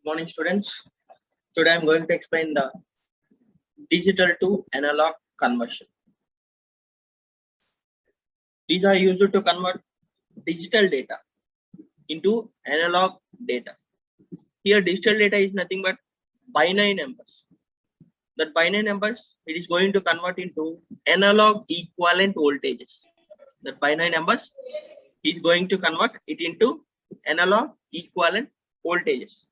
Morning, students. Today I'm going to explain the digital to analog conversion. These are used to convert digital data into analog data. Here digital data is nothing but binary numbers. That binary numbers it is going to convert into analog equivalent voltages. That binary numbers is going to convert it into analog equivalent voltages.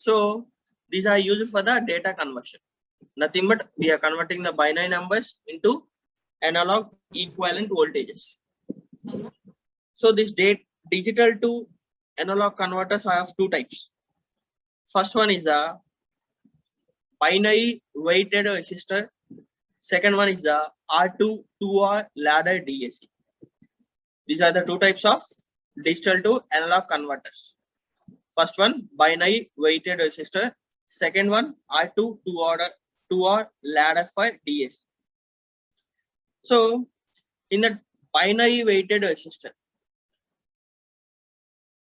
So these are used for the data conversion. Nothing but we are converting the binary numbers into analog equivalent voltages. So this digital to analog converters are of two types. First one is a binary weighted resistor. Second one is the R2 2R ladder DAC. These are the two types of digital to analog converters. First one binary weighted resistor. Second one R2 2R ladder for DAC. So in the binary weighted resistor,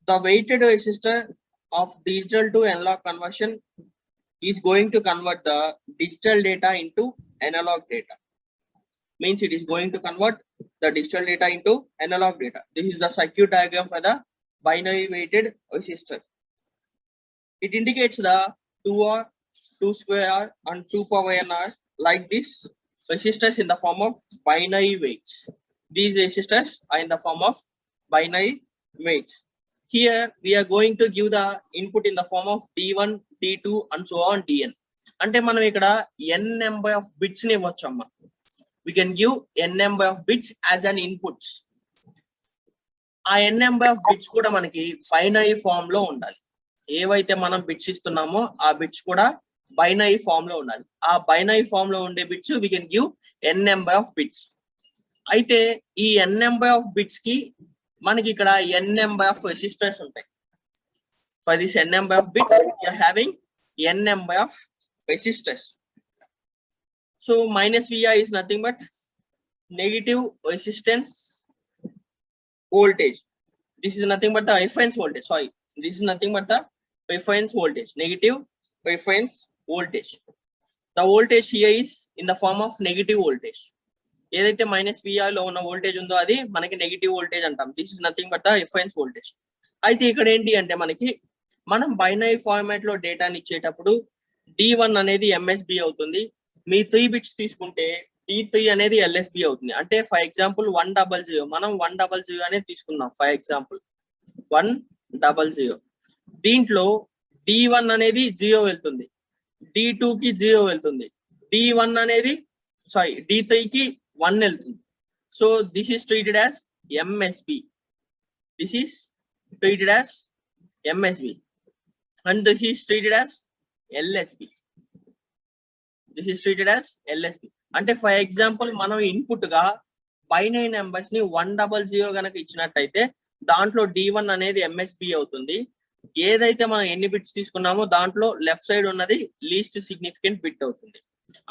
the weighted resistor of digital to analog conversion is going to convert the digital data into analog data. Means it is going to convert the digital data into analog data. This is the circuit diagram for the binary weighted resistor. It indicates the 2R, 2 square R and 2 power n R like this resistors in the form of binary weights. These resistors are in the form of binary weights. Here we are going to give the input in the form of D1, D2 and so on Dn. Ante manam ikkada n number of bits ni ivvachamma. We can give n number of bits as an input. ఆ n number of bits కూడా మనకి binary form లో ఉండాలి. ఏవైతే మనం bits ఇస్తున్నామో ఆ bits కూడా binary form లో ఉండాలి. ఆ బైనరీ ఫామ్ లో ఉండే bits we can give n number of bits. అయితే ఈ n number of bits కి మనకి ఇక్కడ n number of resistors ఉంటాయి. For this n number of bits we are having n number of resistors. So minus Vi is nothing but negative resistance voltage. This is nothing but the reference voltage. Sorry, this is nothing but the reference voltage. Negative reference voltage. The voltage here is in the form of negative voltage. ఏదైతే minus VR లో ఉన్న voltage ఉందో అది మనకి negative voltage అంటాం. This is nothing but the reference voltage. అయితే ఇక్కడ ఏంటి అంటే మనకి మనం బైనరీ ఫార్మాట్ లో డేటాని ఇచ్చేటప్పుడు D1 అనేది MSB అవుతుంది. మీ 3 బిట్స్ తీసుకుంటే D3 అనేది LSB అవుతుంది. అంటే ఫర్ ఎగ్జాంపుల్ 100 మనం 100 అనేది తీసుకున్నాం. For example 100. దీంట్లో D1 అనేది 0 వెళ్తుంది, D2 కి 0 వెళ్తుంది, D1 అనేది D3 కి 1 వెళ్తుంది. So this is treated as MSB. This is treated as MSB and this is treated as LSB. This is treated as LSB. అంటే ఫర్ ఎగ్జాంపుల్ మనం ఇన్పుట్ గా బైనరీ నెంబర్స్ ని 100 గనక ఇచ్చినట్టయితే దాంట్లో D1 అనేది MSB అవుతుంది. ఏదైతే మనం ఎన్ని బిట్స్ తీసుకున్నామో దాంట్లో లెఫ్ట్ సైడ్ ఉన్నది లీస్ట్ సిగ్నిఫికెంట్ బిట్ అవుతుంది.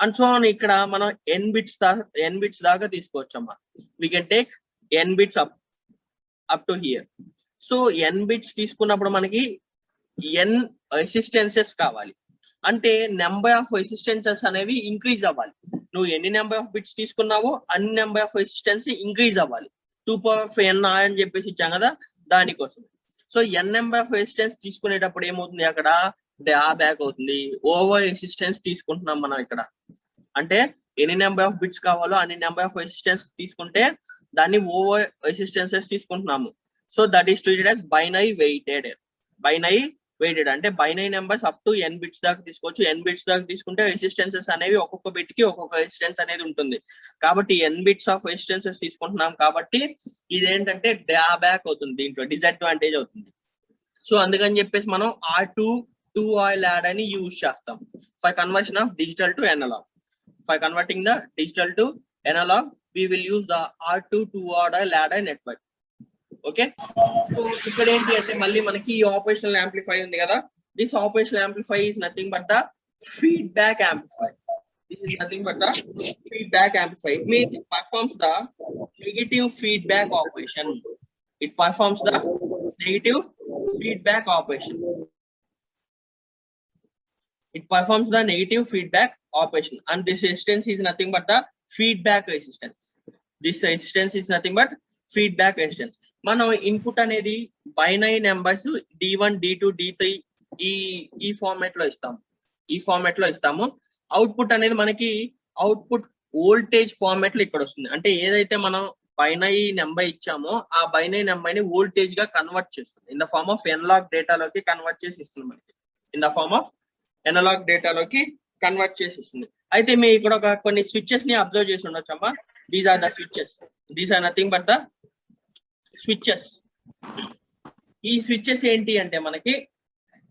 అండ్ సో ఇక్కడ మనం n బిట్స్ దాకా తీసుకోవచ్చమ్మా. we can take n bits up to here. So n bits తీసుకున్నప్పుడు మనకి n రెసిస్టెన్సెస్ కావాలి. అంటే నెంబర్ ఆఫ్ రెసిస్టెన్సెస్ అనేవి ఇంక్రీజ్ అవ్వాలి. నువ్వు ఎన్ని నెంబర్ ఆఫ్ బిట్స్ తీసుకున్నావో అన్ని నెంబర్ ఆఫ్ రెసిస్టెన్స్ ఇంక్రీజ్ అవ్వాలి. 2 power n R అని చెప్పేసి ఇచ్చాం కదా దానికోసం. So n number of resistance తీసుకునేటప్పుడు ఏమవుతుంది అక్కడ బ్యాక్ అవుతుంది. ఓవర్ రెసిస్టెన్స్ తీసుకుంటున్నాం మనం ఇక్కడ. అంటే ఎన్ని నెంబర్ ఆఫ్ బిట్స్ కావాలో అన్ని నెంబర్ ఆఫ్ రెసిస్టెన్స్ తీసుకుంటే దాన్ని ఓవర్ రెసిస్టెన్సెస్ తీసుకుంటున్నాము. So that is treated as binary weighted. Binary weighted అంటే binary numbers up to n bits దాకా తీసుకోవచ్చు. n బిట్స్ దాకా తీసుకుంటే రెసిస్టెన్సెస్ అనేవి ఒక్కొక్క బిట్ కి ఒక్కొక్క రెసిస్టెన్స్ అనేది ఉంటుంది. కాబట్టి n బిట్స్ ఆఫ్ రెసిస్టెన్సెస్ తీసుకుంటున్నాం కాబట్టి ఇదేంటంటే బ్యాక్ అవుతుంది, దీంట్లో డిసడ్వాంటేజ్ అవుతుంది. సో అందుకని చెప్పేసి మనం R2 2R ladder అని యూజ్ చేస్తాం for conversion of digital to analog. For converting the digital to analog we will use the R2 2R ladder network. Okay, so ఇక్కడ ఏంటి అంటే మళ్ళీ మనకి ఈ ఆపరేషనల్ యాంప్లిఫై ఉంది కదా. This operational amplify is nothing but the feedback amplifier. This is nothing but the feedback amplifier. It means it performs the negative feedback operation. It performs the negative feedback operation. It performs the negative feedback operation, and this resistance is nothing but the feedback resistance. This resistance is nothing but feedback resistance. మనం input అనేది binary numbers D1 D2 D3 ఈ format లో ఇస్తాము. ఈ format లో ఇస్తాము. Output అనేది మనకి అవుట్పుట్ వోల్టేజ్ ఫార్మాట్ లో ఇక్కడ వస్తుంది. అంటే ఏదైతే మనం బైనరీ నెంబర్ ఇచ్చామో ఆ బైనరీ నెంబర్ ని వోల్టేజ్ గా కన్వర్ట్ చేస్తుంది. In the form of analog డేటాలోకి కన్వర్ట్ చేసి ఇస్తుంది మనకి. In the form of analog డేటాలోకి కన్వర్ట్ చేసి ఇస్తుంది. అయితే మీ ఇక్కడ ఒక కొన్ని స్విచెస్ ని అబ్జర్వ్ చేసి ఉండొచ్చమ్మా. These are the switches. These are nothing but the switches. ఈ స్విచెస్ ఏంటి అంటే మనకి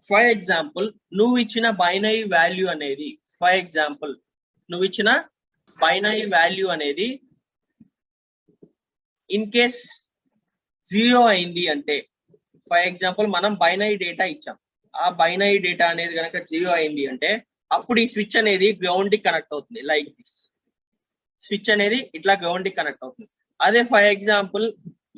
ఫర్ ఎగ్జాంపుల్ నువ్వు ఇచ్చిన బైనరీ వాల్యూ అనేది ఇన్ కేస్ 0 అయింది అంటే, ఫర్ ఎగ్జాంపుల్ మనం బైనరీ డేటా ఇచ్చాం, ఆ బైనరీ డేటా అనేది కనుక 0 అయింది అంటే అప్పుడు ఈ స్విచ్ అనేది గ్రౌండ్ కి కనెక్ట్ అవుతుంది. లైక్ దిస్ స్విచ్ అనేది ఇట్లా గ్రౌండ్ కి కనెక్ట్ అవుతుంది. అదే ఫర్ ఎగ్జాంపుల్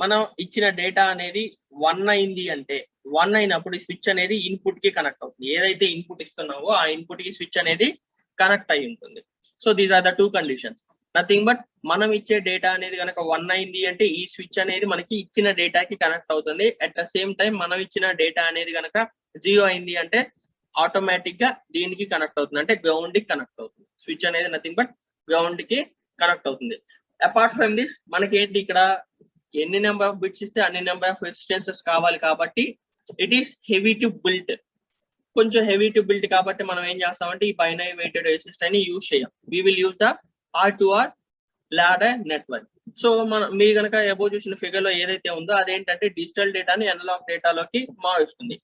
మనం ఇచ్చిన డేటా అనేది 1 అయింది అంటే, 1 అయినప్పుడు ఈ స్విచ్ అనేది ఇన్పుట్ కి కనెక్ట్ అవుతుంది. ఏదైతే ఇన్పుట్ ఇస్తున్నావో ఆ ఇన్పుట్ కి స్విచ్ అనేది కనెక్ట్ అయి ఉంటుంది. So these are the two conditions. Nothing but మనం ఇచ్చే డేటా అనేది కనుక 1 అయింది అంటే ఈ స్విచ్ అనేది మనకి ఇచ్చిన డేటాకి కనెక్ట్ అవుతుంది. అట్ ద సేమ్ టైం మనం ఇచ్చిన డేటా అనేది కనుక 0 అయింది అంటే ఆటోమేటిక్ గా దీనికి కనెక్ట్ అవుతుంది, అంటే గ్రౌండ్ కి కనెక్ట్ అవుతుంది. స్విచ్ అనేది నథింగ్ బట్ గ్రౌండ్ కి కనెక్ట్ అవుతుంది. అపార్ట్ ఫ్రమ్ దిస్ మనకి ఏంటి, ఇక్కడ ఎన్ని నెంబర్ ఆఫ్ బిట్స్ ఇస్తే అన్ని నెంబర్ ఆఫ్ రెసిస్టెన్సెస్ కావాలి కాబట్టి it is heavy to built. కొంచెం హెవీ టు బిల్ట్ కాబట్టి మనం ఏం చేస్తామంటే ఈ బైనరీ వెయిటెడ్ రెసిస్టర్ ని యూజ్ చేయం. We will use the R2R ladder network. So మనం మీరు కనుక అబౌవ్ చూసిన ఫిగర్ లో ఏదైతే ఉందో అదేంటంటే డిజిటల్ డేటాని అనలాగ్ డేటాలోకి మారుస్తుంది.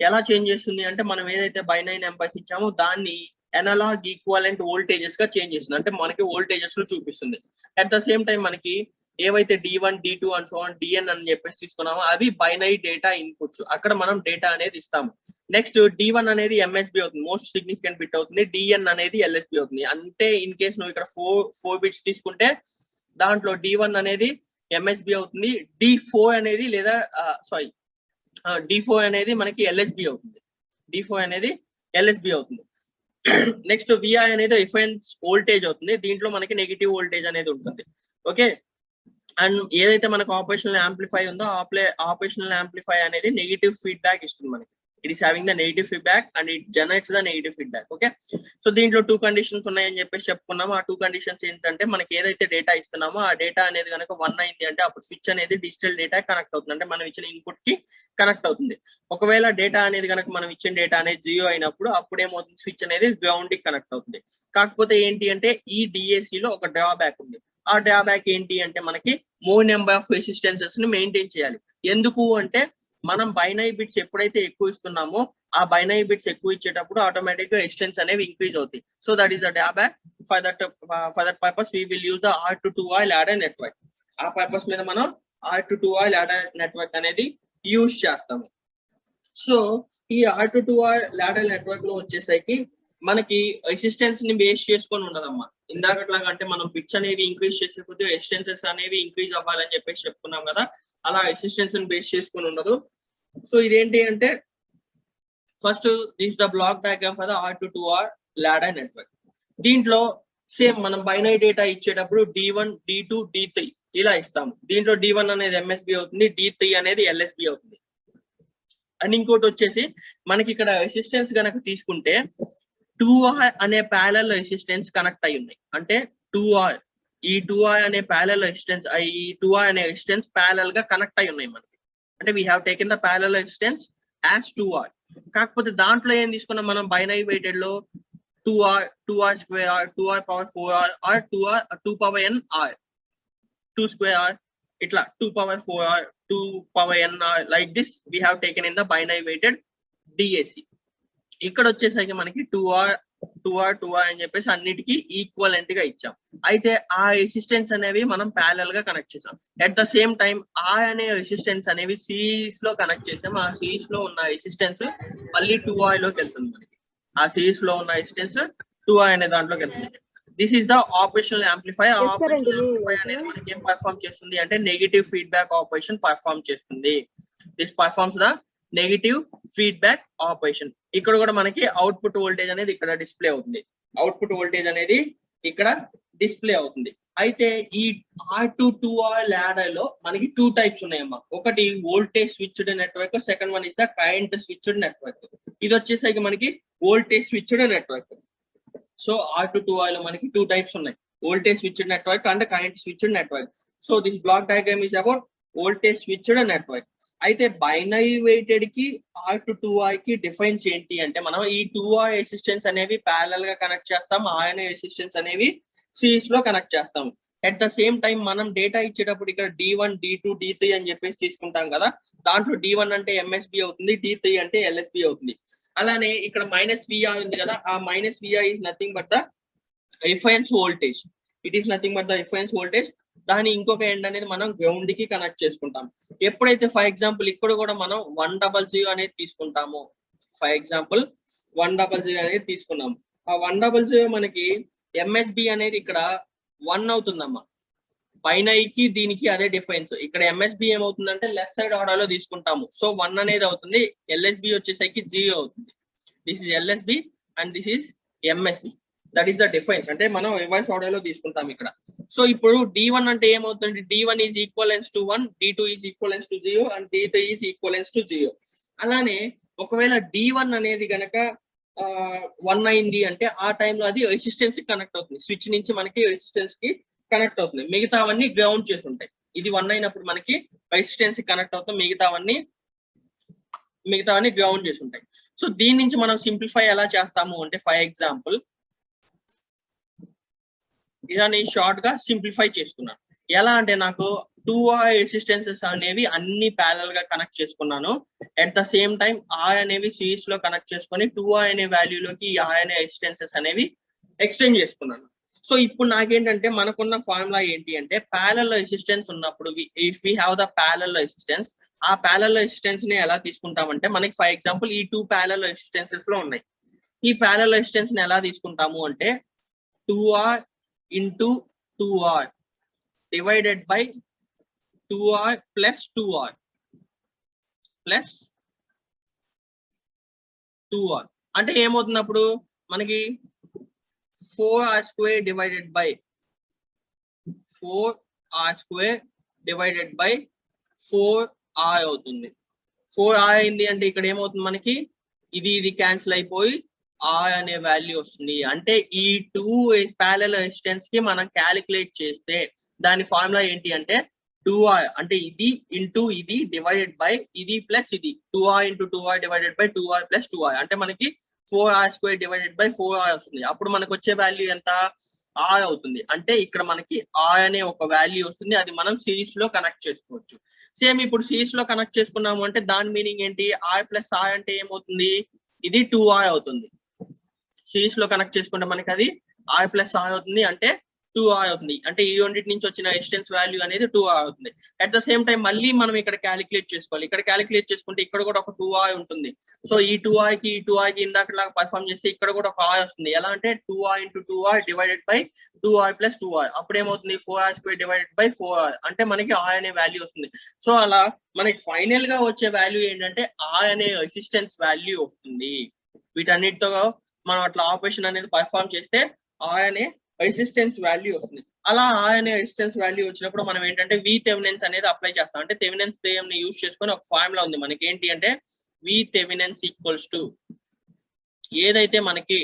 ఎలా చేంజ్ చేస్తుంది అంటే మనం ఏదైతే బైనరీ నెంబర్స్ ఇచ్చామో దాన్ని అనలాగ్ ఈక్వలెంట్ వోల్టేజెస్ గా చేంజ్ చేస్తుంది. అంటే మనకి వోల్టేజెస్ లో చూపిస్తుంది. అట్ ద సేమ్ టైం మనకి ఏవైతే D1 D2 and so on DN అని చెప్పేసి తీసుకున్నామో అవి బైనరీ డేటా ఇన్పుట్స్. అక్కడ మనం డేటా అనేది ఇస్తాము. నెక్స్ట్ D1 అనేది MSB అవుతుంది, మోస్ట్ సిగ్నిఫికెంట్ బిట్ అవుతుంది. DN అనేది LSB అవుతుంది. అంటే ఇన్ కేస్ నువ్వు ఇక్కడ 4 బిట్స్ తీసుకుంటే దాంట్లో D1 అనేది MSB అవుతుంది, D4 అనేది లేదా D4 అనేది మనకి LSB అవుతుంది. D4 అనేది LSB అవుతుంది. నెక్స్ట్ VI అనేది రిఫరెన్స్ వోల్టేజ్ అవుతుంది. దీంట్లో మనకి నెగిటివ్ వోల్టేజ్ అనేది ఉంటుంది. ఓకే, అండ్ ఏదైతే మనకు ఆపరేషనల్ యాంప్లిఫై ఉందో ఆపరేషనల్ యాంప్లిఫై అనేది నెగిటివ్ ఫీడ్బ్యాక్ ఇస్తుంది మనకి. It is having the negative feedback and it generates the negative feedback. Okay, so దీంట్లో 2 కండిషన్స్ ఉన్నాయని చెప్పేసి చెప్పుకున్నాము. ఆ 2 కండిషన్స్ ఏంటంటే మనకి ఏదైతే డేటా ఇస్తున్నామో ఆ డేటా అనేది కనుక 1 అయింది అంటే అప్పుడు స్విచ్ అనేది డిజిటల్ డేటా కనెక్ట్ అవుతుంది, అంటే మనం ఇచ్చిన ఇన్పుట్ కి కనెక్ట్ అవుతుంది. ఒకవేళ డేటా అనేది కనుక మనం ఇచ్చిన డేటా అనేది 0 అయినప్పుడు అప్పుడు ఏమవుతుంది, స్విచ్ అనేది గ్రౌండ్ కి కనెక్ట్ అవుతుంది. కాకపోతే ఏంటి అంటే ఈ DAC లో ఒక డ్రాబ్యాక్ ఉంది. ఆ డ్రాబ్యాక్ ఏంటి అంటే మనకి మోర్ నెంబర్ ఆఫ్ రెసిస్టెన్సెస్ ని మెయింటైన్ చేయాలి. ఎందుకు అంటే మనం బైనరీ బిట్స్ ఎప్పుడైతే ఎక్కువ ఇస్తున్నామో ఆ బైనరీ బిట్స్ ఎక్కువ ఇచ్చేటప్పుడు ఆటోమేటిక్ గా రెసిస్టెన్స్ అనేవి ఇంక్రీజ్ అవుతాయి. So that is the drawback. For that purpose we will use the R2R ladder network. ఆ పర్పస్ మీద మనం R2R లాడర్ నెట్వర్క్ అనేది యూజ్ చేస్తాము. సో ఈ R2R లాడర్ నెట్వర్క్ లో వచ్చేసరికి మనకి రెసిస్టెన్స్ ని బేస్ చేసుకొని ఉండదమ్మా. ఇందాకట్లాగా అంటే మనం బిట్స్ అనేవి ఇంక్రీజ్ చేసే కొద్ది రెసిస్టెన్సెస్ అనేవి ఇంక్రీజ్ అవ్వాలని చెప్పేసి చెప్పుకున్నాం కదా, అలా రెసిస్టెన్స్ ని బేస్ చేసుకొని ఉండదు. సో ఇదేంటి అంటే first this the block diagram for the R2R ladder network. దీంట్లో సేమ్ మనం బైనరీ డేటా ఇచ్చేటప్పుడు D1 D2 D3 ఇలా ఇస్తాము. దీంట్లో D1 అనేది MSB అవుతుంది, D3 అనేది LSB అవుతుంది. అండ్ ఇంకోటి వచ్చేసి మనకి ఇక్కడ రెసిస్టెన్స్ కనుక తీసుకుంటే 2R అనే ప్యారలల్ రెసిస్టెన్స్ కనెక్ట్ అయి ఉన్నాయి. అంటే 2R, ఈ 2R అనే ప్యారలల్ రెసిస్టెన్స్, ఈ 2R అనే రెసిస్టెన్స్ ప్యారలల్ గా కనెక్ట్ అయి ఉన్నాయి మనకి. అంటే we have taken the parallel resistance as 2R. కాకపోతే దాంట్లో ఏం తీసుకున్నాం మనం బైనరీ వెయిటెడ్ లో 2R square R, 2R power 4R or 2 power n R, 2 square R, ఇట్లా 2 power 4R, 2 power n R, like this we have taken in the binary weighted DAC. ఇక్కడ వచ్చేసరికి మనకి 2R అని చెప్పేసి అన్నిటికీ ఈక్వలెంట్ గా ఇచ్చాం. అయితే ఆ రెసిస్టెన్స్ అనేవి మనం ప్యారలల్ గా కనెక్ట్ చేసాం. At the same time R అనే రెసిస్టెన్స్ అనేవి సిరీస్ లో కనెక్ట్ చేసాం. ఆ సిరీస్ లో ఉన్న రెసిస్టెన్స్ మళ్ళీ 2R లోకి వెళ్తుంది మనకి. ఆ సిరీస్ లో ఉన్న రెసిస్టెన్స్ 2R అనే దాంట్లోకి వెళ్తుంది. This is the operational amplify. Operational amplify అనేది మనకి ఏం పర్ఫార్మ్ చేస్తుంది అంటే నెగిటివ్ ఫీడ్బ్యాక్ ఆపరేషన్ పర్ఫార్మ్ చేస్తుంది. This performs the negative feedback operation. ఇక్కడ కూడా మనకి అవుట్పుట్ వోల్టేజ్ అనేది ఇక్కడ డిస్ప్లే అవుతుంది. అవుట్పుట్ వోల్టేజ్ అనేది ఇక్కడ డిస్ప్లే అవుతుంది. అయితే ఈ R2 ladder లో మనకి 2 టైప్స్ ఉన్నాయమ్మా. ఒకటి voltage switched network, second one is the current switched network. ఇది వచ్చేసరికి మనకి voltage switched network. So R2 లో మనకి 2 టైప్స్ ఉన్నాయి, voltage switched network and current switched network. So this block diagram is about voltage switched network. అయితే binary weighted కి R2 కి difference ఏంటి అంటే, మనం ఈ 2R రెసిస్టెన్స్ అనేవి ప్యారలల్ గా కనెక్ట్ చేస్తాం, RNA రెసిస్టెన్స్ అనేవి సిరీస్ లో కనెక్ట్ చేస్తాం. అట్ ద సేమ్ టైం మనం డేటా ఇచ్చేటప్పుడు ఇక్కడ D1, D2, D3 అని చెప్పేసి తీసుకుంటాం కదా. దాంట్లో D1 అంటే MSB అవుతుంది, D3 అంటే LSB అవుతుంది. అలానే ఇక్కడ -VR ఉంది కదా, ఆ -VR is nothing but the reference voltage. It is nothing but the reference voltage. దాని ఇంకొక ఎండ్ అనేది మనం గ్రౌండ్ కి కనెక్ట్ చేసుకుంటాం. ఎప్పుడైతే ఫర్ ఎగ్జాంపుల్ ఇక్కడ కూడా మనం 100 అనేది తీసుకుంటాము, ఫర్ ఎగ్జాంపుల్ 100 అనేది తీసుకున్నాము. ఆ 100 మనకి MSB అనేది ఇక్కడ 1 అవుతుందమ్మా. బైనరీకి దీనికి అదే డిఫరెన్స్. ఇక్కడ MSB ఏమవుతుందంటే లెఫ్ట్ సైడ్ ఆర్డర్ లో తీసుకుంటాము, సో 1 అనేది అవుతుంది. LSB వచ్చేసరికి 0 అవుతుంది. This is LSB and this is MSB. That is the difference. అంటే మనం రివర్స్ ఆర్డర్ లో తీసుకుంటాం ఇక్కడ. సో ఇప్పుడు D1 అంటే ఏమవుతుంది, D1 is equivalence to 1, D2 is equivalence to 0 and D3 is equivalence to 0. అలానే ఒకవేళ D1 అనేది గనక 1 అయింది అంటే ఆ టైంలో అది రెసిస్టెన్స్ కి కనెక్ట్ అవుతుంది. స్విచ్ నుంచి మనకి రెసిస్టెన్స్ కి కనెక్ట్ అవుతుంది. మిగతావన్నీ గ్రౌండ్ చేసి ఉంటాయి. ఇది 1 అయినప్పుడు మనకి రెసిస్టెన్స్ కి కనెక్ట్ అవుతుంది, మిగతావన్నీ గ్రౌండ్ చేసి ఉంటాయి. సో దీని నుంచి మనం సింప్లిఫై ఎలా చేస్తాము అంటే, ఫర్ ఎగ్జాంపుల్ ఇలా నేను షార్ట్ గా సింప్లిఫై చేసుకున్నాను. ఎలా అంటే నాకు 2R రెసిస్టెన్సెస్ అనేవి అన్ని ప్యారలల్ గా కనెక్ట్ చేసుకున్నాను. At the same time R అనేవి సిరీస్ లో కనెక్ట్ చేసుకొని 2R అనే వాల్యూలోకి ఈ R అనే రెసిస్టెన్సెస్ అనేవి ఎక్స్టెండ్ చేసుకున్నాను. సో ఇప్పుడు నాకేంటంటే మనకున్న ఫార్ములా ఏంటి అంటే, ప్యారలల్ రెసిస్టెన్స్ ఉన్నప్పుడు if we have the parallel resistance, ఆ ప్యారలల్ రెసిస్టెన్స్ ని ఎలా తీసుకుంటామంటే, మనకి ఫర్ ఎగ్జాంపుల్ ఈ 2 ప్యారలల్ రెసిస్టెన్సెస్ లో ఉన్నాయి. ఈ ప్యారలల్ రెసిస్టెన్స్ ని ఎలా తీసుకుంటాము అంటే 2R into 2R divided by 2R plus 2R plus 2R అంటే ఏమవుతుంది అప్పుడు మనకి 4R square divided by 4R square divided by 4R అవుతుంది. 4R అయింది అంటే ఇక్కడ ఏమవుతుంది మనకి ఇది క్యాన్సిల్ అయిపోయి R అనే వాల్యూ వస్తుంది. అంటే ఈ 2 ప్యారలల్ రెసిస్టెన్స్ కి మనం క్యాలిక్యులేట్ చేస్తే దాని ఫార్ములా ఏంటి అంటే 2R అంటే ఇది ఇంటూ ఇది డివైడెడ్ బై ఇది ప్లస్ ఇది 2R into 2R divided by 2R plus 2R అంటే మనకి 4R square divided by 4R వస్తుంది. అప్పుడు మనకు వచ్చే వాల్యూ ఎంత R అవుతుంది. అంటే ఇక్కడ మనకి R అనే ఒక వాల్యూ వస్తుంది, అది మనం సిరీస్ లో కనెక్ట్ చేసుకోవచ్చు. సేమ్ ఇప్పుడు సిరీస్ లో కనెక్ట్ చేసుకున్నాము అంటే దాని మీనింగ్ ఏంటి, R ప్లస్ R అంటే ఏమవుతుంది, ఇది 2R అవుతుంది. సిరీస్ లో కనెక్ట్ చేసుకుంటే మనకి అది R ప్లస్ R అవుతుంది, అంటే 2R అవుతుంది. అంటే ఈ రెండింటి నుంచి వచ్చిన రెసిస్టెన్స్ వాల్యూ అనేది 2R అవుతుంది. అట్ ద సేమ్ టైం మళ్ళీ మనం ఇక్కడ క్యాలిక్యులేట్ చేసుకోవాలి. ఇక్కడ క్యాలిక్యులేట్ చేసుకుంటే ఇక్కడ కూడా ఒక 2R ఉంటుంది. సో ఈ 2R కి ఇందాకలాగా పర్ఫామ్ చేస్తే ఇక్కడ కూడా ఒక R వస్తుంది. ఎలా అంటే 2R into 2R divided by 2R plus 2R అప్పుడు ఏమవుతుంది 4R square divided by 4R అంటే మనకి R అనే వాల్యూ వస్తుంది. సో అలా మనకి ఫైనల్ గా వచ్చే వాల్యూ ఏంటంటే R అనే రెసిస్టెన్స్ వాల్యూ వస్తుంది. వీటన్నిటితో మనం అట్లా ఆపరేషన్ అనేది పర్ఫామ్ చేస్తే R అనే రెసిస్టెన్స్ వాల్యూ వస్తుంది. అలా R అనే రెసిస్టెన్స్ వాల్యూ వచ్చినప్పుడు మనం ఏంటంటే V థెవెనిన్స్ అనేది అప్లై చేస్తాం. అంటే థెవెనిన్స్ థియరం ని యూజ్ చేసుకొని ఒక ఫార్ములా ఉంది మనకి. ఏంటి అంటే V థెవెనిన్స్ ఈక్వల్స్ టు ఏదైతే మనకి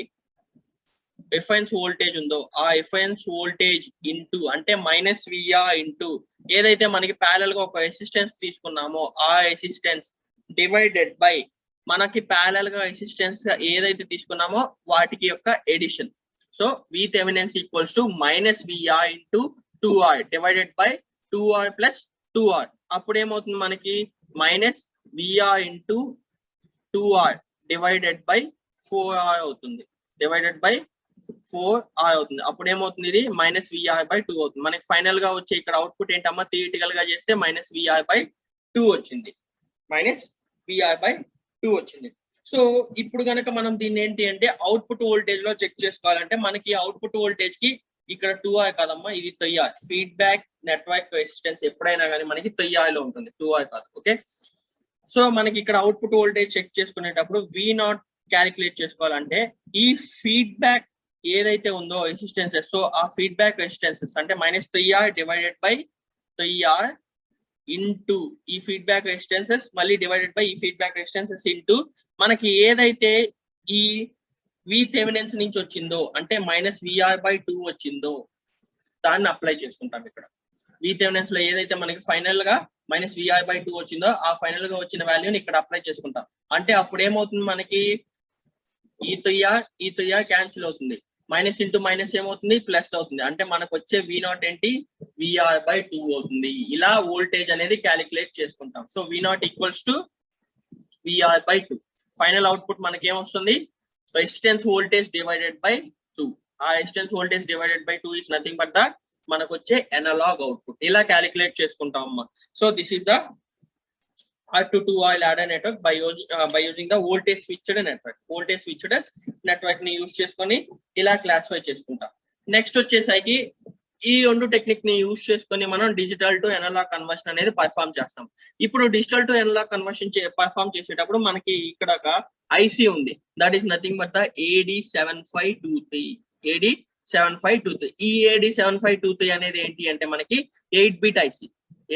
రిఫరెన్స్ వోల్టేజ్ ఉందో ఆ రిఫరెన్స్ వోల్టేజ్ ఇంటూ అంటే -VR ఇంటూ ఏదైతే మనకి ప్యారలల్ గా ఒక రెసిస్టెన్స్ తీసుకున్నామో ఆ రెసిస్టెన్స్ డివైడెడ్ బై మనకి ప్యారలల్ గా రెసిస్టెన్స్ ఏదైతే తీసుకున్నామో వాటికి యొక్క addition. So V Thevenin's equals to -VR ఇంటూ 2R divided by 2R plus 2R అప్పుడు ఏమవుతుంది మనకి -VR ఇంటూ 2R డివైడెడ్ బై 4R అవుతుంది, డివైడెడ్ బై 4R అవుతుంది. అప్పుడు ఏమవుతుంది ఇది -VR బై 2 అవుతుంది. మనకి ఫైనల్ గా వచ్చే ఇక్కడ అవుట్పుట్ ఏంటమ్మా, థియరిటికల్ గా చేస్తే -VR బై 2 వచ్చింది, -VR బై 2 వచ్చింది. సో ఇప్పుడు గనక మనం దీన్ని ఏంటి అంటే అవుట్పుట్ వోల్టేజ్ లో చెక్ చేసుకోవాలంటే మనకి అవుట్పుట్ వోల్టేజ్ కి ఇక్కడ 2R కాదమ్మా, ఇది 3R. ఫీడ్బ్యాక్ నెట్వర్క్ రెసిస్టెన్స్ ఎప్పుడైనా కానీ మనకి 3R లో ఉంటుంది, 2R కాదు. ఓకే, సో మనకి ఇక్కడ అవుట్పుట్ వోల్టేజ్ చెక్ చేసుకునేటప్పుడు V0 క్యాలిక్యులేట్ చేసుకోవాలంటే ఈ ఫీడ్బ్యాక్ ఏదైతే ఉందో రెసిస్టెన్సెస్, సో ఆ ఫీడ్బ్యాక్ రెసిస్టెన్సెస్ అంటే -3R divided by 3R into ఈ ఫీడ్బ్యాక్ రెసిస్టెన్సెస్ మళ్ళీ డివైడెడ్ బై ఈ ఫీడ్బ్యాక్ రెసిస్టెన్సెస్ ఇంటూ మనకి ఏదైతే ఈ V థెవెనిన్స్ నుంచి వచ్చిందో అంటే -VR/2 వచ్చిందో దాన్ని అప్లై చేసుకుంటాం. ఇక్కడ V థెవెనిన్స్ లో ఏదైతే మనకి ఫైనల్ గా -VR/2 వచ్చిందో ఆ ఫైనల్ గా వచ్చిన వాల్యూని ఇక్కడ అప్లై చేసుకుంటాం. అంటే అప్పుడు ఏమవుతుంది, మనకి ఈ 3R క్యాన్సిల్ అవుతుంది, మైనస్ ఇంటూ మైనస్ ఏమవుతుంది, ప్లస్ అవుతుంది. అంటే మనకు వచ్చే V0 ఏంటి, VR/2 అవుతుంది. ఇలా వోల్టేజ్ అనేది క్యాలిక్యులేట్ చేసుకుంటాం. So V0 equals to VR/2. Final output మనకి ఏమొస్తుంది, రెసిస్టెన్స్ వోల్టేజ్ డివైడెడ్ బై 2. ఆ resistance voltage divided by 2 is nothing but the మనకు వచ్చే అనలాగ్ అవుట్పుట్. ఇలా క్యాలిక్యులేట్ చేసుకుంటాం అమ్మా. So this is the R2-2R ladder network by using the voltage switched network. Voltage switched network ని use చేసుకొని ఇలా classify చేసుకుంటాం. నెక్స్ట్ వచ్చేసరికి ఈ రెండు టెక్నిక్ ని యూజ్ చేసుకొని మనం డిజిటల్ టు అనలాగ్ కన్వర్షన్ అనేది పర్ఫామ్ చేస్తాం. ఇప్పుడు digital to analog conversion perform చేసేటప్పుడు మనకి ఇక్కడ ఒక ఐసి ఉంది, that is nothing but the AD7523. AD7523. ఈ AD7523 అనేది ఏంటి అంటే మనకి 8-bit IC.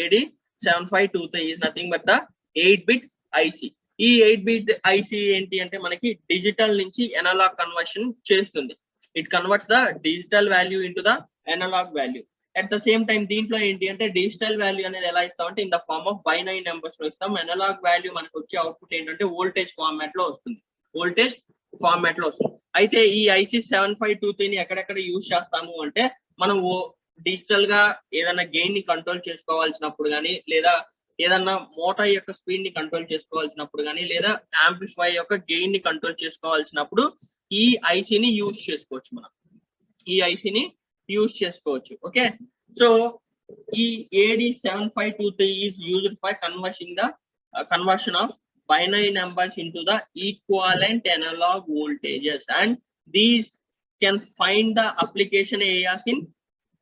AD7523 is nothing but the 8-bit IC. ఈ 8-bit IC ఏంటి అంటే మనకి డిజిటల్ నుంచి అనలాగ్ కన్వర్షన్ చేస్తుంది. It converts the digital value into the analog value. At the same time దీంట్లో ఏంటి అంటే డిజిటల్ వాల్యూ అనేది ఎలా ఇస్తామంటే in the form of binary numbers లో ఇస్తాం. అనలాగ్ వాల్యూ మనకు వచ్చే అవుట్పుట్ ఏంటంటే వోల్టేజ్ ఫార్మాట్ లో వస్తుంది. వోల్టేజ్ ఫార్మాట్ లో వస్తుంది. అయితే ఈ IC 7523 ని ఎక్కడెక్కడ యూజ్ చేస్తాము అంటే మనం డిజిటల్ గా ఏదైనా గెయిన్ ని కంట్రోల్ చేసుకోవాల్సినప్పుడు కానీ, లేదా ఏదన్నా మోటార్ యొక్క స్పీడ్ ని కంట్రోల్ చేసుకోవాల్సినప్పుడు కానీ, లేదా యాంప్లిఫై యొక్క గెయిన్ ని కంట్రోల్ చేసుకోవాల్సినప్పుడు ఈ ఐసీని యూజ్ చేసుకోవచ్చు. మనం ఈ ఐసీని యూజ్ చేసుకోవచ్చు. ఓకే, సో ఈ AD7523 is used for conversion of binary numbers into the equivalent analog voltages, and these can find the application areas in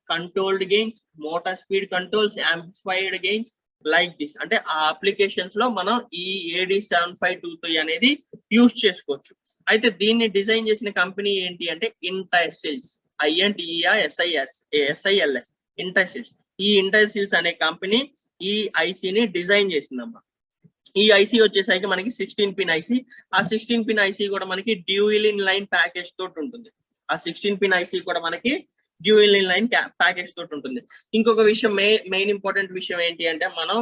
controlled gains, motor speed controls, amplified gains, like this. అంటే ఆ applications లో మనం ఈ AD7523 అనేది use చేసుకోవచ్చు. అయితే దీన్ని design చేసిన కంపెనీ ఏంటి అంటే ఇంటర్సిల్స్. INTERSILS. ఇంటర్సిల్స్. ఈ ఇంటర్సిల్స్ అనే కంపెనీ ఈ ఐసీని డిజైన్ చేసిందమ్మా. ఈ ఐసీ వచ్చేసరికి మనకి 16-pin ఐసీ. ఆ 16-pin ఐసీ కూడా మనకి డ్యూయల్ ఇన్ లైన్ ప్యాకేజ్ తోటి ఉంటుంది. ఆ 16-pin ఐసీ కూడా మనకి డ్యూయల్ ఇన్ లైన్ ప్యాకేజ్ తోటి ఉంటుంది. ఇంకొక విషయం, మెయిన్ ఇంపార్టెంట్ విషయం ఏంటి అంటే మనం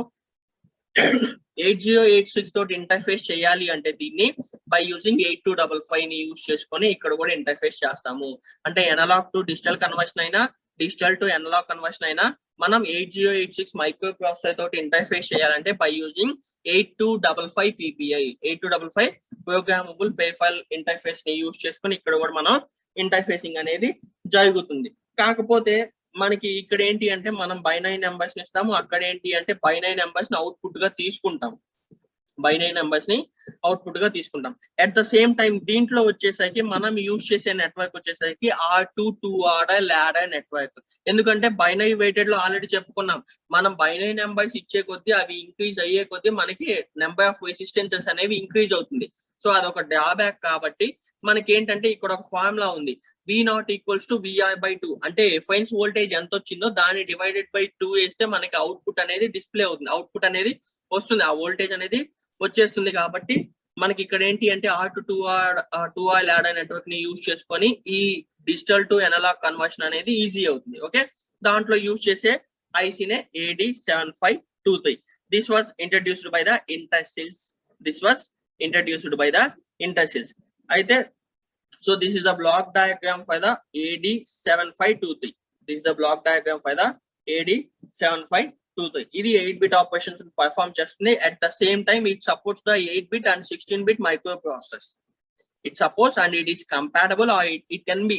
8086 తోటి ఇంటర్ఫేస్ చేయాలి అంటే దీన్ని బై యూజింగ్ 8255 ని యూజ్ చేసుకొని ఇక్కడ కూడా ఇంటర్ఫేస్ చేస్తాము. అంటే అనలాగ్ టు డిజిటల్ కన్వర్షన్ అయినా, డిజిటల్ టు అనలాగ్ కన్వర్షన్ అయినా మనం 8086 మైక్రో ప్రాసెసర్ తోటి ఇంటర్ఫేస్ చేయాలంటే by using 8255 PPI 8255 programmable peripheral interface ని యూజ్ చేసుకొని ఇక్కడ కూడా మనం ఇంటర్ఫేసింగ్ అనేది జరుగుతుంది. కాకపోతే మనకి ఇక్కడ ఏంటి అంటే మనం బైనరీ నెంబర్స్ ని ఇస్తాము, అక్కడ ఏంటి అంటే బైనరీ నెంబర్స్ ని అవుట్పుట్ గా తీసుకుంటాం. బైనరీ నెంబర్స్ ని అవుట్పుట్ గా తీసుకుంటాం. అట్ ద సేమ్ టైం దీంట్లో వచ్చేసరికి మనం యూజ్ చేసే నెట్వర్క్ వచ్చేసరికి R2-2R ladder నెట్వర్క్. ఎందుకంటే బైనరీ వెయిటెడ్ లో ఆల్రెడీ చెప్పుకున్నాం, మనం బైనరీ నెంబర్స్ ఇచ్చే కొద్దీ అవి ఇంక్రీజ్ అయ్యే కొద్దీ మనకి నెంబర్ ఆఫ్ రెసిస్టెన్సెస్ అనేవి ఇంక్రీజ్ అవుతుంది. సో అదొక డ్రాబ్యాక్. కాబట్టి మనకి ఏంటంటే ఇక్కడ ఒక ఫార్ములా ఉంది, V0 ఈక్వల్స్ టు VR/2. అంటే ఎఫైన్స్ వోల్టేజ్ ఎంత వచ్చిందో దాన్ని డివైడెడ్ బై 2 వేస్తే మనకి అవుట్పుట్ అనేది డిస్ప్లే అవుతుంది, అవుట్పుట్ అనేది వస్తుంది, ఆ వోల్టేజ్ అనేది వచ్చేస్తుంది. కాబట్టి మనకి ఇక్కడ ఏంటి అంటే R2-2R ladder నెట్వర్క్ ని యూజ్ చేసుకొని ఈ డిజిటల్ టు అనలాగ్ కన్వర్షన్ అనేది ఈజీ అవుతుంది. ఓకే, దాంట్లో యూజ్ చేసే ఐసీనే AD7523. This was introduced by the Intersils. అయితే so this is the block diagram for the AD7523. This is the block diagram for the AD7523. ఇది 8-bit operations perform చేస్తుంది. At the same time it supports the 8-bit and 16-bit microprocessors. It supports and it is compatible, or it can be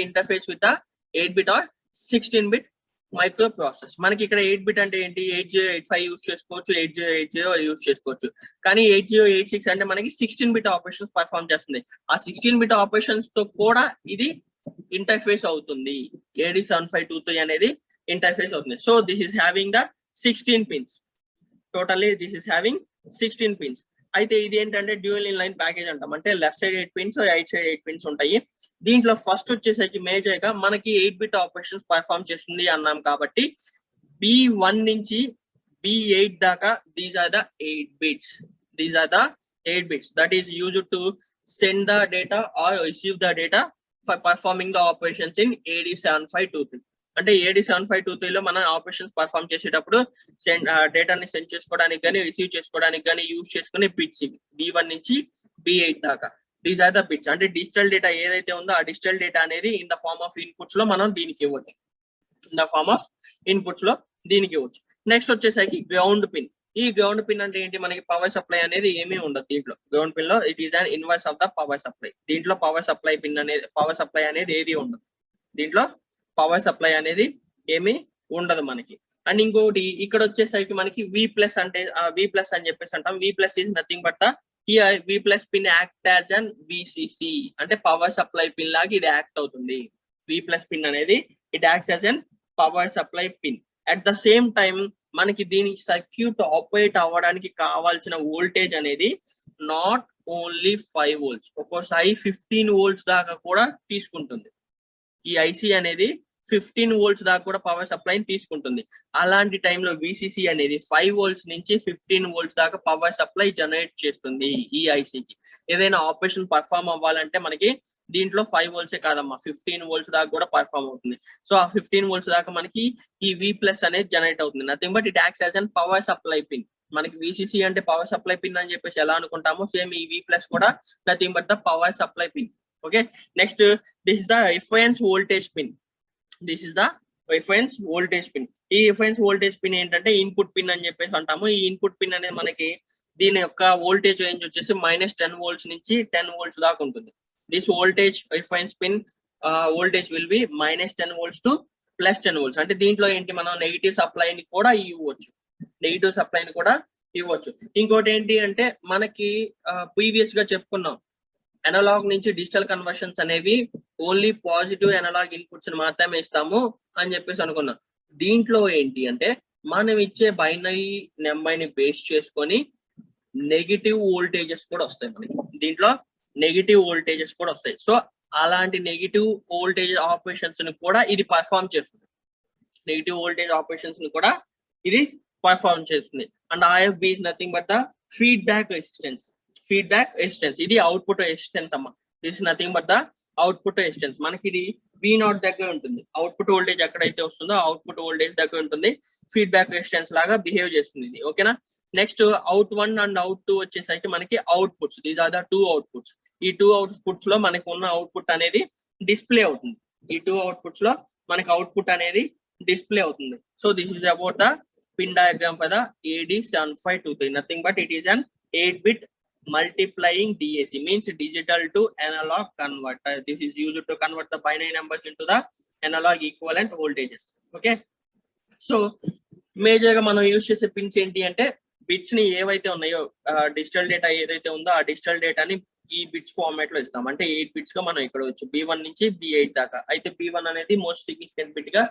interfaced with the 8-bit or 16-bit మైక్రోప్రాసెస్. మనకి ఇక్కడ 8-bit అంటే ఏంటి, 8085 use చేసుకోవచ్చు, 8080 use చేసుకోవచ్చు. కానీ 8086 అంటే మనకి 16-bit ఆపరేషన్స్ పర్ఫామ్ చేస్తుంది. ఆ 16-bit ఆపరేషన్స్ తో కూడా ఇది ఇంటర్ఫేస్ అవుతుంది. AD7523 అనేది ఇంటర్ఫేస్ అవుతుంది. So this is having the 16 pins. Totally this is having 16 pins. అయితే ఇది ఏంటంటే డ్యూయల్ ఇన్ లైన్ ప్యాకేజ్ అంటాం. అంటే left side 8 pins, right side 8 pins ఉంటాయి. దీంట్లో ఫస్ట్ వచ్చేసరికి మేజర్ గా మనకి 8 బిట్ ఆపరేషన్స్ పర్ఫామ్ చేస్తుంది అన్నాం కాబట్టి B1 నుంచి B8 దాకా these are the 8 bits. These are the 8 bits that is used to send the data or receive the data for performing the operations in AD7523. అంటే AD7523 లో మనం operations perform చేసేటప్పుడు డేటాని సెండ్ చేసుకోవడానికి కానీ receive చేసుకోవడానికి కానీ యూజ్ చేసుకునే బిట్స్ ఇవి B1 నుంచి B8 దాకా. These are the bits. అంటే డిజిటల్ డేటా ఏదైతే ఉందో ఆ డిజిటల్ డేటా అనేది in the form of inputs లో మనం దీనికి ఇవ్వచ్చు. In the form of inputs లో దీనికి ఇవ్వచ్చు. నెక్స్ట్ వచ్చేసరికి గ్రౌండ్ పిన్. ఈ గ్రౌండ్ పిన్ అంటే ఏంటి, మనకి పవర్ సప్లై అనేది ఏమీ ఉండదు దీంట్లో. గ్రౌండ్ పిన్ లో it is an inverse of the power supply. దీంట్లో పవర్ సప్లై పిన్ అనేది పవర్ సప్లై అనేది ఏది ఉండదు. దీంట్లో పవర్ సప్లై అనేది ఏమీ ఉండదు మనకి. అండ్ ఇంకోటి ఇక్కడ వచ్చేసరికి మనకి V+ అంటే V+ అని చెప్పేసి అంటాం. V+ is nothing but here V+ pin act as an VCC. అంటే పవర్ సప్లై పిన్ లాగా ఇది యాక్ట్ అవుతుంది. V+ పిన్ అనేది it acts as an power supply pin. At the same time మనకి దీని సర్క్యూట్ ఆపరేట్ అవ్వడానికి కావాల్సిన వోల్టేజ్ అనేది నాట్ ఓన్లీ 5 volts, ఒక్కోసారి 15 volts దాకా కూడా తీసుకుంటుంది. ఈ ఐసి అనేది 15 volts దాకా కూడా పవర్ సప్లై తీసుకుంటుంది. అలాంటి టైంలో VCC అనేది 5 volts నుంచి 15 volts దాకా పవర్ సప్లై జనరేట్ చేస్తుంది ఈ ఐసికి. ఏదైనా ఆపరేషన్ పర్ఫామ్ అవ్వాలంటే మనకి దీంట్లో 5 volts కాదమ్మా, 15 volts దాకా కూడా పర్ఫామ్ అవుతుంది. సో ఆ 15 volts దాకా మనకి ఈ V+ అనేది జనరేట్ అవుతుంది. Nothing but it acts as an power supply pin. మనకి VCC అంటే పవర్ సప్లై పిన్ అని చెప్పేసి ఎలా అనుకుంటామో సేమ్ ఈ V+ కూడా nothing but the power supply pin. Okay, next this is the reference voltage pin. This is the reference voltage pin. ఈ reference voltage pin ఏంటంటే ఇన్పుట్ పిన్ అని చెప్పేసి అంటాము. ఈ ఇన్పుట్ పిన్ అనేది మనకి దీని యొక్క వోల్టేజ్ రేంజ్ వచ్చేసి -10 volts నుంచి 10 volts దాకా ఉంటుంది. This voltage reference pin voltage will be -10 volts to +10 volts. అంటే దీంట్లో ఏంటి, మనం నెగిటివ్ సప్లైని కూడా ఇవ్వచ్చు. నెగిటివ్ సప్లైని కూడా ఇవ్వచ్చు. ఇంకోటి ఏంటి అంటే మనకి ప్రీవియస్ గా చెప్పుకున్నాం, అనలాగ్ నుంచి డిజిటల్ కన్వర్షన్స్ అనేవి ఓన్లీ పాజిటివ్ అనలాగ్ ఇన్పుట్స్ మాత్రమే ఇస్తాము అని చెప్పేసి అనుకున్నాం. దీంట్లో ఏంటి అంటే మనం ఇచ్చే బైనరీ నెంబర్ ని బేస్ చేసుకొని నెగిటివ్ వోల్టేజెస్ కూడా వస్తాయి మనకి. దీంట్లో నెగిటివ్ వోల్టేజెస్ కూడా వస్తాయి. సో అలాంటి నెగిటివ్ వోల్టేజ్ ఆపరేషన్స్ ని కూడా ఇది పర్ఫామ్ చేస్తుంది. నెగిటివ్ వోల్టేజ్ ఆపరేషన్స్ ని కూడా ఇది పర్ఫామ్ చేస్తుంది. And IFB is nothing but the feedback resistance. Feedback resistance ఇది అవుట్పుట్ రెసిస్టెన్స్ అమ్మ. This nothing but the output resistance. మనకి ఇది V0 దగ్గర ఉంటుంది. అవుట్పుట్ వోల్టేజ్ ఎక్కడైతే వస్తుందో అవుట్పుట్ వోల్టేజ్ దగ్గర ఉంటుంది. ఫీడ్బ్యాక్ రెసిస్టెన్స్ లాగా బిహేవ్ చేస్తుంది ఇది. ఓకేనా, నెక్స్ట్ అవుట్1 అండ్ అవుట్2 వచ్చేసరికి మనకి outputs. These are the 2 outputs. ఈ 2 outputs లో మనకి ఉన్న అవుట్పుట్ అనేది డిస్ప్లే అవుతుంది. ఈ 2 outputs లో మనకి అవుట్పుట్ అనేది డిస్ప్లే అవుతుంది. So this is about the pin diagram for the AD7523. Nothing but it is an 8-bit multiplying DAC, means digital to analog converter. This is used to convert the binary numbers into the analog equivalent voltages. Okay, so major గా మనం use చేసే pins ఏంటి అంటే bits ని ఏవైతే ఉన్నాయో digital data ఏదైతే ఉందో ఆ డిజిటల్ డేటాని ఈ బిట్స్ ఫార్మాట్ లో ఇస్తాం. అంటే 8 bits గా మనం ఇక్కడ వచ్చు B1 నుంచి B8 దాకా. అయితే B1 అనేది మోస్ట్ సిగ్నిఫికెంట్ బిట్ గా,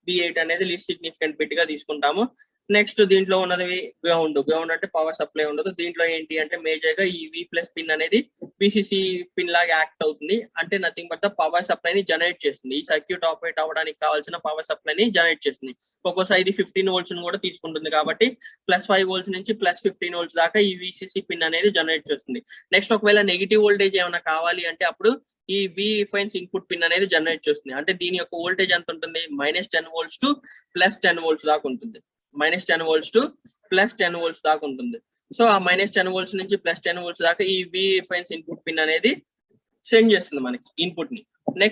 B8 అనేది లీస్ట్ సిగ్నిఫికెంట్ బిట్ గా తీసుకుంటాము. నెక్స్ట్ దీంట్లో ఉన్నది గ్రౌండ్. గ్రౌండ్ అంటే పవర్ సప్లై ఉండదు. దీంట్లో ఏంటి అంటే మేజర్ గా ఈ V+ పిన్ అనేది VCC పిన్ లాగా యాక్ట్ అవుతుంది. అంటే nothing but the power supply ని జనరేట్ చేస్తుంది. ఈ సర్క్యూట్ ఆపరేట్ అవ్వడానికి కావాల్సిన పవర్ సప్లై ని జనరేట్ చేస్తుంది. ఒక్కోసారి ఇది 15 volts ని కూడా తీసుకుంటుంది కాబట్టి +5 volts నుంచి +15 volts దాకా ఈ VCC పిన్ అనేది జనరేట్ చేస్తుంది. నెక్స్ట్ ఒకవేళ నెగిటివ్ వోల్టేజ్ ఏమైనా కావాలి అంటే అప్పుడు ఈ V-reference ఇన్పుట్ పిన్ అనేది జనరేట్ చేస్తుంది. అంటే దీని యొక్క వోల్టేజ్ ఎంత ఉంటుంది, -10 volts to +10 volts దాకా ఉంటుంది. -10 volts to +10 volts దాకా ఉంటుంది. సో ఆ -10 volts నుంచి +10 volts దాకా ఈ V-reference ఇన్పుట్ పిన్ అనేది సెండ్ చేస్తుంది మనకి ఇన్పుట్ ని.